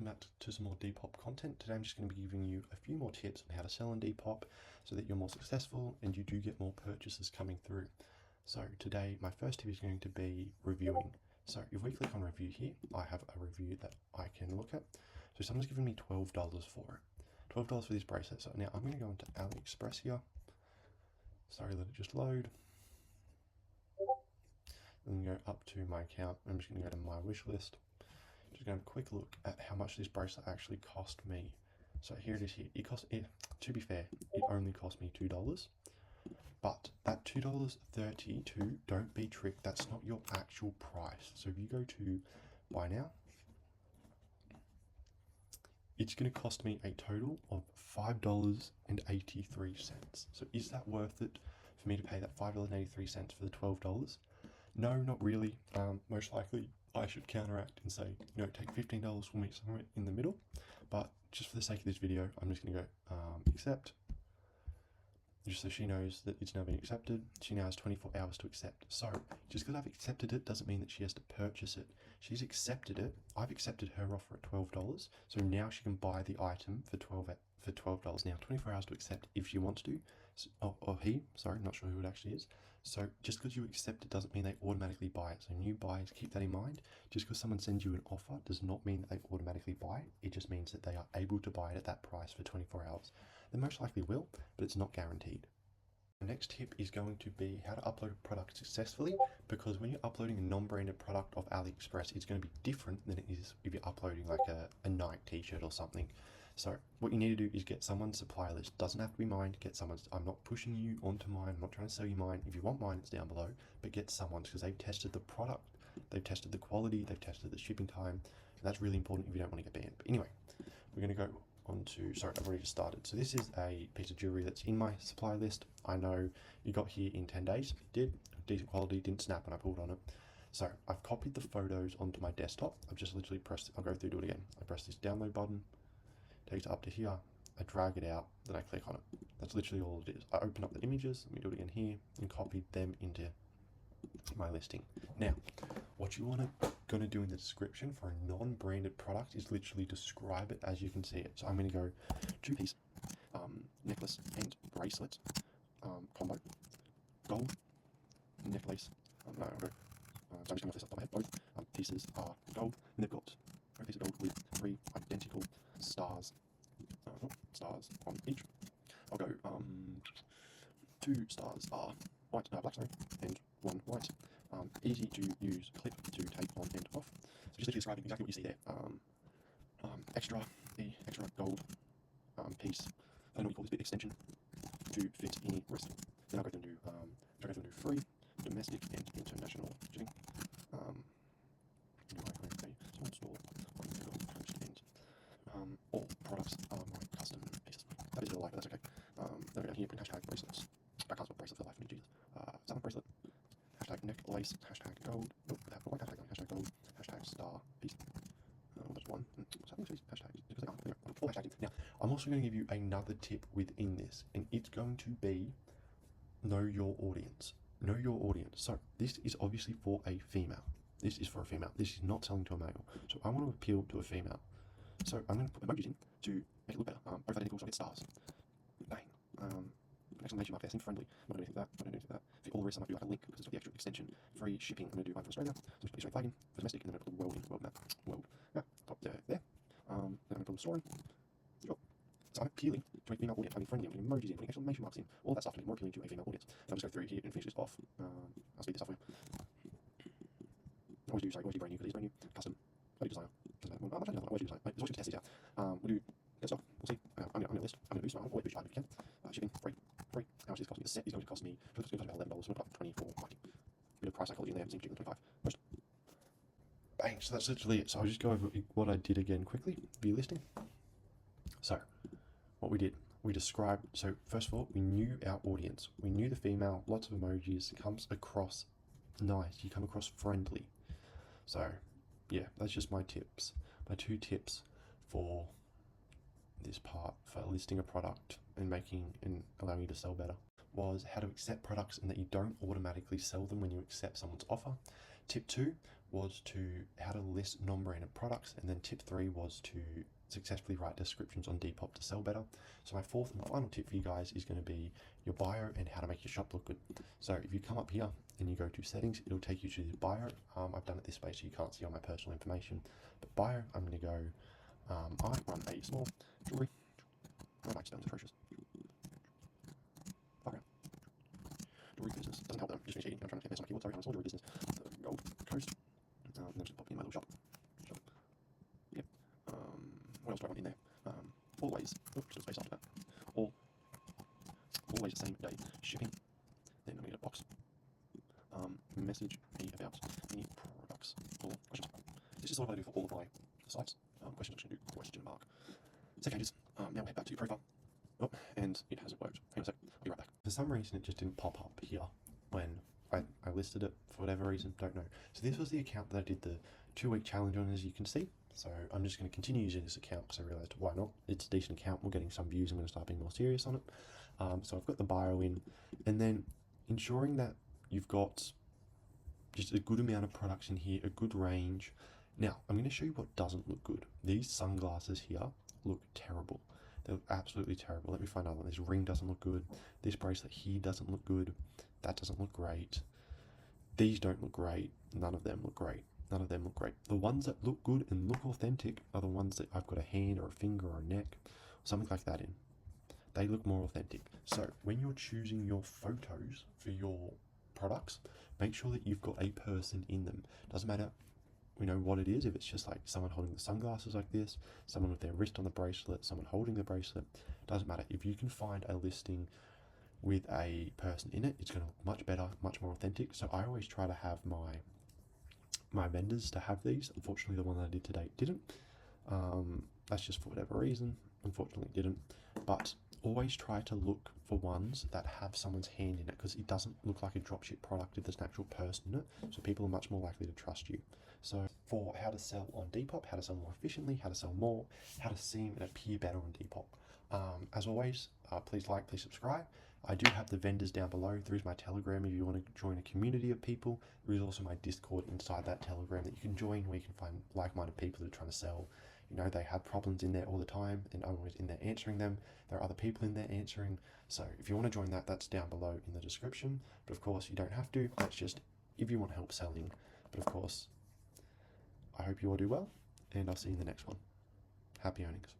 welcome back to some more Depop content. Today I'm just going to be giving you a few more tips on how to sell on Depop so that you're more successful and you do get more purchases coming through. So today my first tip is going to be reviewing. So if we click on review here, I have a review that I can look at. So someone's given me $12 for it. $12 for this bracelet. So now I'm going to go into AliExpress here. Sorry, let it just load. Then go up to my account. I'm just going to go to my wish list. Just going to have a quick look at how much this bracelet actually cost me. So here it is here. To be fair, it only cost me $2. But that $2.32, don't be tricked, that's not your actual price. So if you go to buy now, it's going to cost me a total of $5.83. So is that worth it for me to pay that $5.83 for the $12? No, not really. Most likely I should counteract and say, take $15 for me somewhere in the middle. But just for the sake of this video, I'm just going to go accept. Just so she knows that it's now been accepted. She now has 24 hours to accept. So just because I've accepted it doesn't mean that she has to purchase it. She's accepted it. I've accepted her offer at $12. So now she can buy the item for $12. Now 24 hours to accept if she wants to. Or he, sorry, not sure who it actually is. So just because you accept it doesn't mean they automatically buy it. So new buyers, keep that in mind. Just because someone sends you an offer does not mean that they automatically buy it. It just means that they are able to buy it at that price for 24 hours. They most likely will, but it's not guaranteed. The next tip is going to be how to upload a product successfully, because when you're uploading a non-branded product off AliExpress, it's going to be different than it is if you're uploading like a Nike t-shirt or something. So what you need to do is get someone's supply list. Doesn't have to be mine. Get someone's. I'm not pushing you onto mine. I'm not trying to sell you mine. If you want mine, it's down below. But get someone's, because they've tested the product, they've tested the quality, they've tested the shipping time, and that's really important if you don't want to get banned. But anyway, we're going to go on to, sorry, I've already just started. So this is a piece of jewelry that's in my supply list. I know you got here in 10 days. It did. Decent quality, didn't snap when I pulled on it. So I've copied the photos onto my desktop. I've just literally pressed, I'll go through, do it again. I press this download button, takes it up to here. I drag it out, then I click on it. That's literally all it is. I open up the images, let me do it again here, and copy them into my listing. Now, what you want to do in the description for a non-branded product is literally describe it as you can see it. So I'm going to go two-piece necklace and bracelet combo, gold necklace. No, I'll go. So I'm just going to this off the top of my head. Both pieces are gold, and they've got both pieces of gold with 3 identical stars. Stars on each. I'll go 2 stars are white, black, sorry, and 1 white. Easy to use clip to take on and off. So just literally describing exactly what you see there. The extra gold piece. I don't know what you call this bit, extension to fit any wrist. Then I'll go through and do free, domestic and international shipping. Small store on the coast, and all products are my custom pieces. That is a little light, but that's okay. Then we go down here, put hashtag bracelets. I can't spell bracelet for the life of me, Jesus. Salmon bracelet. Hashtag necklace. Hashtag gold. Nope, I have the white hashtag on. Hashtag gold. Hashtag star piece. There's one. What's happening to these hashtags? Because they are. Anyway, I'll put 4 hashtags in. Now, I'm also going to give you another tip within this, and it's going to be know your audience. Know your audience. So this is obviously for a female. This is for a female. This is not selling to a male. So I want to appeal to a female. So I'm going to put emojis in to make it look better. Both identical, so I get stars. Bang. Exclamation mark there, seem friendly. I'm not doing anything with that. I'm not doing anything with that. For all the rest, I might do like a link because it's got the extra extension. Free shipping. I'm going to do one for Australia. So I'm just put the Australian flag in for domestic, and then I'm going to put the world in. World map. World. Yeah. Top there. There. Then I'm going to put a little story. Sure. So I'm appealing to a female audience. I'm being friendly. I'm putting emojis in, putting exclamation marks in. All that stuff to make more appealing to a female audience. So I'll just go through here and finish this off. I'll speed this up for you. Always do brand new because it's brand new. Custom. I do designer. Doesn't matter. I always do design. It's always good to test these out. We'll do good stuff. We'll see. I'm going to list. I'm going to boost. I'll always boost your item if you can. Shipping free. How much is this costing? The set is going to cost me. It's going to cost me about $11. So I'm going to put $24.90. Bit of price psychology in there. Seems cheaper than $25. Most. Bang. So that's literally it. So I'll just go over what I did again quickly. View listing. So what we did. We described. So first of all, we knew our audience. We knew the female. Lots of emojis. Comes across nice. You come across friendly. So yeah, that's just my tips. My 2 tips for this part for listing a product and allowing you to sell better was how to accept products and that you don't automatically sell them when you accept someone's offer. Tip 2 was how to list non-branded products, and then tip 3 was to successfully write descriptions on Depop to sell better. So my fourth and final tip for you guys is going to be your bio and how to make your shop look good. So if you come up here and you go to settings, it'll take you to the bio. I've done it this way so you can't see all my personal information. But bio, I'm going to go, I run a small jewelry. My mic sounds atrocious. Okay. Jewelry business. Doesn't help them. Just finish eating. I'm trying to mess my keyboard. Sorry, I'm a small jewelry business. Gold Coast. And then just pop in my little shop. Yep. What else do I want in there? Always. Oh, just space after that. Always the same day shipping. Then I'm going to get a box. Message me about any products or questions. This is what I do for all of my sites. Questions, I'm going to do question mark. Save changes. Now we'll head back to your profile. Oh, and it hasn't worked. Hang on a sec. I'll be right back. For some reason, it just didn't pop up here when I listed it for whatever reason. Don't know. So this was the account that I did the 2-week challenge on, as you can see. So I'm just going to continue using this account because I realized why not. It's a decent account. We're getting some views. I'm going to start being more serious on it. So I've got the bio in, and then ensuring that you've got just a good amount of products in here, a good range. Now, I'm going to show you what doesn't look good. These sunglasses here look terrible. They look absolutely terrible. Let me find another one. This ring doesn't look good. This bracelet here doesn't look good. That doesn't look great. These don't look great. None of them look great. None of them look great. The ones that look good and look authentic are the ones that I've got a hand or a finger or a neck, or something like that in. They look more authentic. So when you're choosing your photos for your products, make sure that you've got a person in them. Doesn't matter, what it is. If it's just like someone holding the sunglasses like this, someone with their wrist on the bracelet, someone holding the bracelet, doesn't matter. If you can find a listing with a person in it, it's going to look much better, much more authentic. So I always try to have my vendors to have these. Unfortunately, the one that I did today didn't. That's just for whatever reason. Unfortunately, it didn't. But always try to look for ones that have someone's hand in it, because it doesn't look like a dropship product if there's an actual person in it. So people are much more likely to trust you. So for how to sell on Depop, how to sell more efficiently, how to sell more, how to seem and appear better on Depop. As always, please like, please subscribe. I do have the vendors down below. There is my Telegram if you want to join a community of people. There is also my Discord inside that Telegram that you can join, where you can find like-minded people that are trying to sell. They have problems in there all the time, and I'm always in there answering them. There are other people in there answering. So if you want to join that, that's down below in the description. But of course, you don't have to. That's just if you want help selling. But of course, I hope you all do well, and I'll see you in the next one. Happy earnings.